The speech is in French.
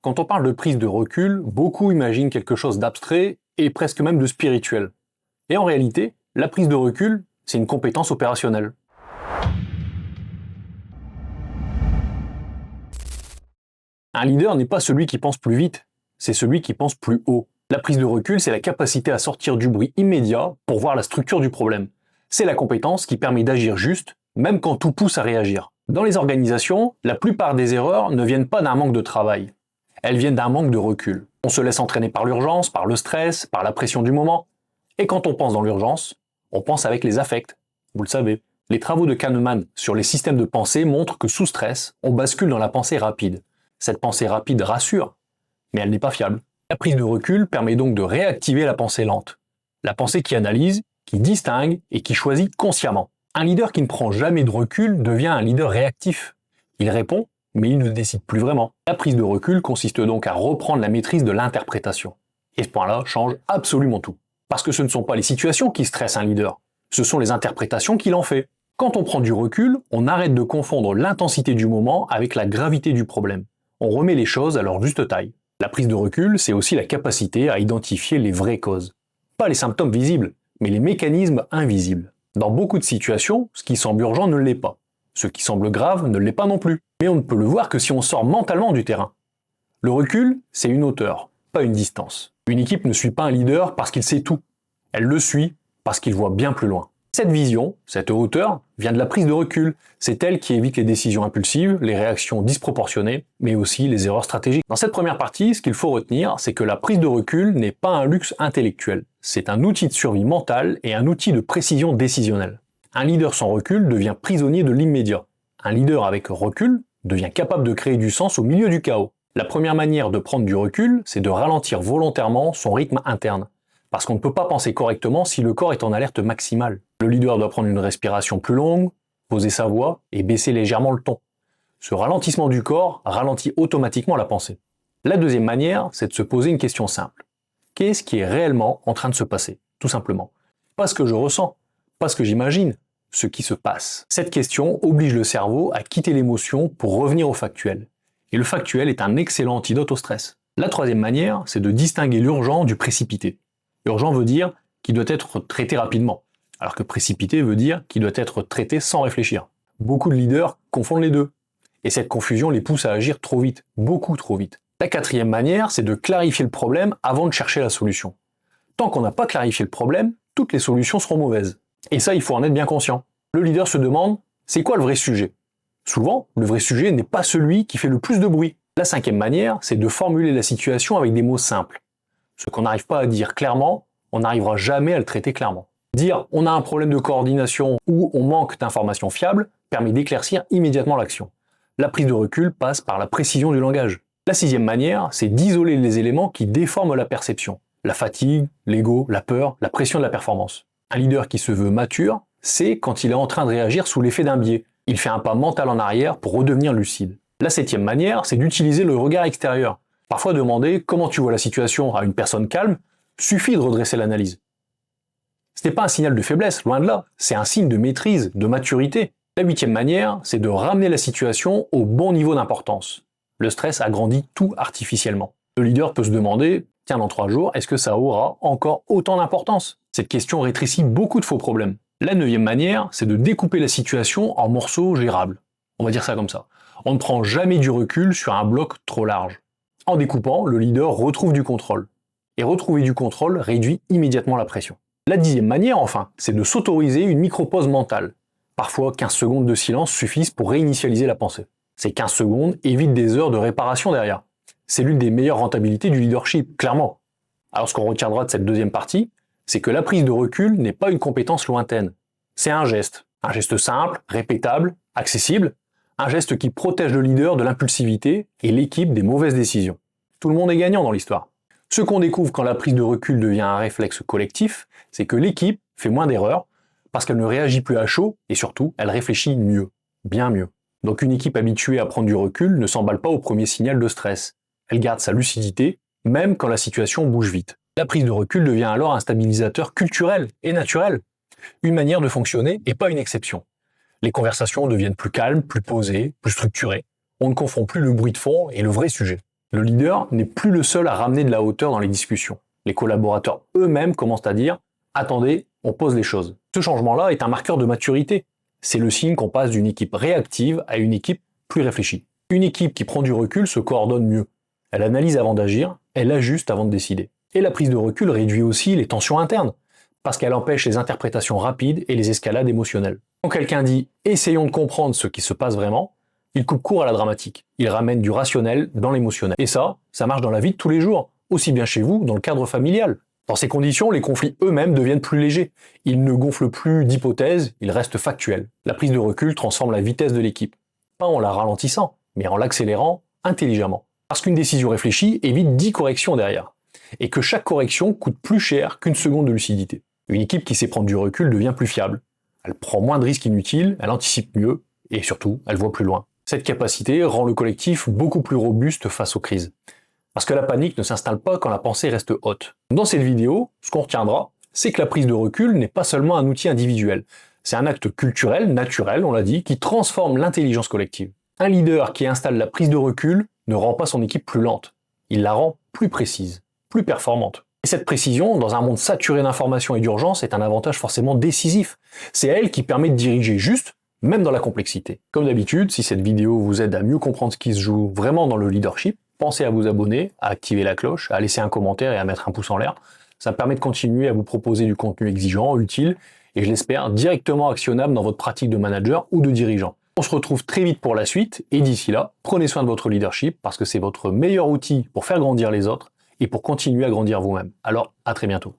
Quand on parle de prise de recul, beaucoup imaginent quelque chose d'abstrait et presque même de spirituel. Et en réalité, la prise de recul, c'est une compétence opérationnelle. Un leader n'est pas celui qui pense plus vite, c'est celui qui pense plus haut. La prise de recul, c'est la capacité à sortir du bruit immédiat pour voir la structure du problème. C'est la compétence qui permet d'agir juste, même quand tout pousse à réagir. Dans les organisations, la plupart des erreurs ne viennent pas d'un manque de travail. Elles viennent d'un manque de recul. On se laisse entraîner par l'urgence, par le stress, par la pression du moment. Et quand on pense dans l'urgence, on pense avec les affects. Vous le savez. Les travaux de Kahneman sur les systèmes de pensée montrent que sous stress, on bascule dans la pensée rapide. Cette pensée rapide rassure, mais elle n'est pas fiable. La prise de recul permet donc de réactiver la pensée lente. La pensée qui analyse, qui distingue et qui choisit consciemment. Un leader qui ne prend jamais de recul devient un leader réactif. Il répond, mais il ne décide plus vraiment. La prise de recul consiste donc à reprendre la maîtrise de l'interprétation. Et ce point-là change absolument tout. Parce que ce ne sont pas les situations qui stressent un leader, ce sont les interprétations qu'il en fait. Quand on prend du recul, on arrête de confondre l'intensité du moment avec la gravité du problème. On remet les choses à leur juste taille. La prise de recul, c'est aussi la capacité à identifier les vraies causes. Pas les symptômes visibles, mais les mécanismes invisibles. Dans beaucoup de situations, ce qui semble urgent ne l'est pas. Ce qui semble grave ne l'est pas non plus. Mais on ne peut le voir que si on sort mentalement du terrain. Le recul, c'est une hauteur, pas une distance. Une équipe ne suit pas un leader parce qu'il sait tout. Elle le suit parce qu'il voit bien plus loin. Cette vision, cette hauteur, vient de la prise de recul. C'est elle qui évite les décisions impulsives, les réactions disproportionnées, mais aussi les erreurs stratégiques. Dans cette première partie, ce qu'il faut retenir, c'est que la prise de recul n'est pas un luxe intellectuel. C'est un outil de survie mentale et un outil de précision décisionnelle. Un leader sans recul devient prisonnier de l'immédiat. Un leader avec recul devient capable de créer du sens au milieu du chaos. La première manière de prendre du recul, c'est de ralentir volontairement son rythme interne. Parce qu'on ne peut pas penser correctement si le corps est en alerte maximale. Le leader doit prendre une respiration plus longue, poser sa voix et baisser légèrement le ton. Ce ralentissement du corps ralentit automatiquement la pensée. La deuxième manière, c'est de se poser une question simple. Qu'est-ce qui est réellement en train de se passer? Tout simplement. Pas ce que je ressens, pas ce que j'imagine, ce qui se passe. Cette question oblige le cerveau à quitter l'émotion pour revenir au factuel. Et le factuel est un excellent antidote au stress. La troisième manière, c'est de distinguer l'urgent du précipité. Urgent veut dire qu'il doit être traité rapidement, alors que précipité veut dire qu'il doit être traité sans réfléchir. Beaucoup de leaders confondent les deux, et cette confusion les pousse à agir trop vite, beaucoup trop vite. La quatrième manière, c'est de clarifier le problème avant de chercher la solution. Tant qu'on n'a pas clarifié le problème, toutes les solutions seront mauvaises. Et ça, il faut en être bien conscient. Le leader se demande, c'est quoi le vrai sujet? Souvent, le vrai sujet n'est pas celui qui fait le plus de bruit. La cinquième manière, c'est de formuler la situation avec des mots simples. Ce qu'on n'arrive pas à dire clairement, on n'arrivera jamais à le traiter clairement. Dire on a un problème de coordination ou on manque d'informations fiables permet d'éclaircir immédiatement l'action. La prise de recul passe par la précision du langage. La sixième manière, c'est d'isoler les éléments qui déforment la perception. La fatigue, l'ego, la peur, la pression de la performance. Un leader qui se veut mature, c'est quand il est en train de réagir sous l'effet d'un biais. Il fait un pas mental en arrière pour redevenir lucide. La septième manière, c'est d'utiliser le regard extérieur. Parfois demander comment tu vois la situation à une personne calme suffit de redresser l'analyse. Ce n'est pas un signal de faiblesse, loin de là, c'est un signe de maîtrise, de maturité. La huitième manière, c'est de ramener la situation au bon niveau d'importance. Le stress agrandit tout artificiellement. Le leader peut se demander, tiens dans 3 jours, est-ce que ça aura encore autant d'importance? Cette question rétrécit beaucoup de faux problèmes. La neuvième manière, c'est de découper la situation en morceaux gérables. On va dire ça comme ça. On ne prend jamais du recul sur un bloc trop large. En découpant, le leader retrouve du contrôle. Et retrouver du contrôle réduit immédiatement la pression. La 10e manière, enfin, c'est de s'autoriser une micro-pause mentale. Parfois, 15 secondes de silence suffisent pour réinitialiser la pensée. Ces 15 secondes évitent des heures de réparation derrière. C'est l'une des meilleures rentabilités du leadership, clairement. Alors ce qu'on retiendra de cette deuxième partie, c'est que la prise de recul n'est pas une compétence lointaine. C'est un geste simple, répétable, accessible, un geste qui protège le leader de l'impulsivité et l'équipe des mauvaises décisions. Tout le monde est gagnant dans l'histoire. Ce qu'on découvre quand la prise de recul devient un réflexe collectif, c'est que l'équipe fait moins d'erreurs parce qu'elle ne réagit plus à chaud et surtout, elle réfléchit mieux, bien mieux. Donc une équipe habituée à prendre du recul ne s'emballe pas au premier signal de stress. Elle garde sa lucidité, même quand la situation bouge vite. La prise de recul devient alors un stabilisateur culturel et naturel, une manière de fonctionner et pas une exception. Les conversations deviennent plus calmes, plus posées, plus structurées. On ne confond plus le bruit de fond et le vrai sujet. Le leader n'est plus le seul à ramener de la hauteur dans les discussions. Les collaborateurs eux-mêmes commencent à dire « Attendez, on pose les choses ». Ce changement-là est un marqueur de maturité. C'est le signe qu'on passe d'une équipe réactive à une équipe plus réfléchie. Une équipe qui prend du recul se coordonne mieux. Elle analyse avant d'agir, elle ajuste avant de décider. Et la prise de recul réduit aussi les tensions internes, parce qu'elle empêche les interprétations rapides et les escalades émotionnelles. Quand quelqu'un dit « essayons de comprendre ce qui se passe vraiment », il coupe court à la dramatique. Il ramène du rationnel dans l'émotionnel. Et ça marche dans la vie de tous les jours, aussi bien chez vous, dans le cadre familial. Dans ces conditions, les conflits eux-mêmes deviennent plus légers. Ils ne gonflent plus d'hypothèses, ils restent factuels. La prise de recul transforme la vitesse de l'équipe. Pas en la ralentissant, mais en l'accélérant intelligemment. Parce qu'une décision réfléchie évite 10 corrections derrière. Et que chaque correction coûte plus cher qu'une seconde de lucidité. Une équipe qui sait prendre du recul devient plus fiable. Elle prend moins de risques inutiles, elle anticipe mieux, et surtout, elle voit plus loin. Cette capacité rend le collectif beaucoup plus robuste face aux crises. Parce que la panique ne s'installe pas quand la pensée reste haute. Dans cette vidéo, ce qu'on retiendra, c'est que la prise de recul n'est pas seulement un outil individuel. C'est un acte culturel, naturel, on l'a dit, qui transforme l'intelligence collective. Un leader qui installe la prise de recul ne rend pas son équipe plus lente. Il la rend plus précise, plus performante. Et cette précision, dans un monde saturé d'informations et d'urgence, est un avantage forcément décisif. C'est elle qui permet de diriger juste, même dans la complexité. Comme d'habitude, si cette vidéo vous aide à mieux comprendre ce qui se joue vraiment dans le leadership, pensez à vous abonner, à activer la cloche, à laisser un commentaire et à mettre un pouce en l'air. Ça me permet de continuer à vous proposer du contenu exigeant, utile, et je l'espère directement actionnable dans votre pratique de manager ou de dirigeant. On se retrouve très vite pour la suite, et d'ici là, prenez soin de votre leadership parce que c'est votre meilleur outil pour faire grandir les autres et pour continuer à grandir vous-même. Alors, à très bientôt.